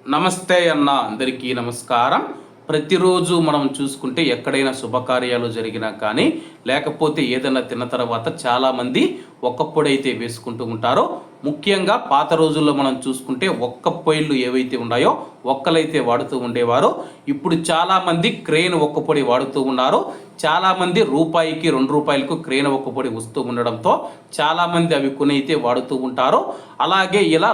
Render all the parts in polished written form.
నమస్తే అన్న, అందరికీ నమస్కారం. ప్రతిరోజు మనం చూసుకుంటే ఎక్కడైనా శుభకార్యాలు జరిగినా కానీ లేకపోతే ఏదైనా తిన్న తర్వాత చాలామంది ఒక్కప్పుడైతే వేసుకుంటూ ఉంటారో. ముఖ్యంగా పాత రోజుల్లో మనం చూసుకుంటే ఒక్క పొయ్యిలు ఏవైతే ఉన్నాయో ఒక్కలైతే వాడుతూ ఉండేవారు. ఇప్పుడు చాలామంది క్రేన్ ఒక్కపొడి వాడుతూ ఉన్నారు. చాలామంది రూపాయికి 2 రూపాయలకు క్రేన్ ఒక్కపొడి వస్తూ ఉండడంతో చాలామంది అవి కొని అయితే వాడుతూ ఉంటారు. అలాగే ఇలా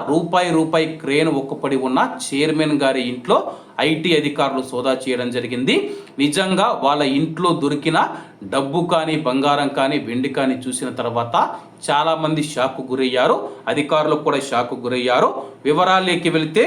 రూపాయి క్రేన్ ఒక్కపొడి ఉన్న చైర్మన్ గారి ఇంట్లో ఐటీ అధికారులు సోదా చేయడం జరిగింది. నిజంగా వాళ్ళ ఇంట్లో దొరికిన డబ్బు కానీ బంగారం కానీ వెండి కానీ చూసిన తర్వాత చాలామంది షాకు గురయ్యారు. అధికారులు కూడా షాకు గురయ్యారు. వివరాల్లోకి వెళితే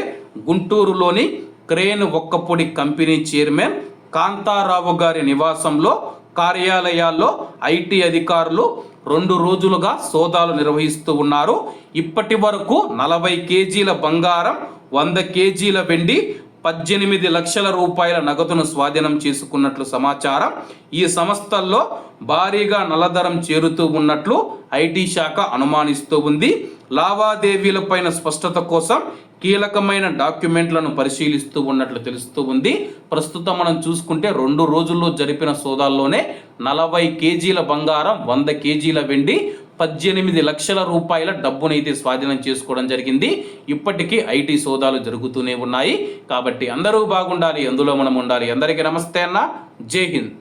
గుంటూరులోని క్రేన్ ఒక్కపొడి కంపెనీ చైర్మన్ కాంతారావు గారి నివాసంలో కార్యాలయాల్లో ఐటీ అధికారులు 2 రోజులుగా సోదాలు నిర్వహిస్తూ ఉన్నారు. ఇప్పటి వరకు 40 కేజీల బంగారం, 100 కేజీల వెండి, 18 లక్షల రూపాయల నగదును స్వాధీనం చేసుకున్నట్లు సమాచారం. ఈ సంస్థల్లో భారీగా నల్లధనం చేరుతూ ఉన్నట్లు ఐటీ శాఖ అనుమానిస్తూ ఉంది. లావాదేవీలపైన స్పష్టత కోసం కీలకమైన డాక్యుమెంట్లను పరిశీలిస్తూ ఉన్నట్లు తెలుస్తూ ఉంది. ప్రస్తుతం మనం చూసుకుంటే 2 రోజుల్లో జరిపిన సోదాల్లోనే 40 కేజీల బంగారం, 100 కేజీల వెండి, 18 లక్షల రూపాయల డబ్బునైతే స్వాధీనం చేసుకోవడం జరిగింది. ఇప్పటికీ ఐటీ సోదాలు జరుగుతూనే ఉన్నాయి. కాబట్టి అందరూ బాగుండాలి, అందులో మనం ఉండాలి. అందరికీ నమస్తే అన్న, జై హింద్.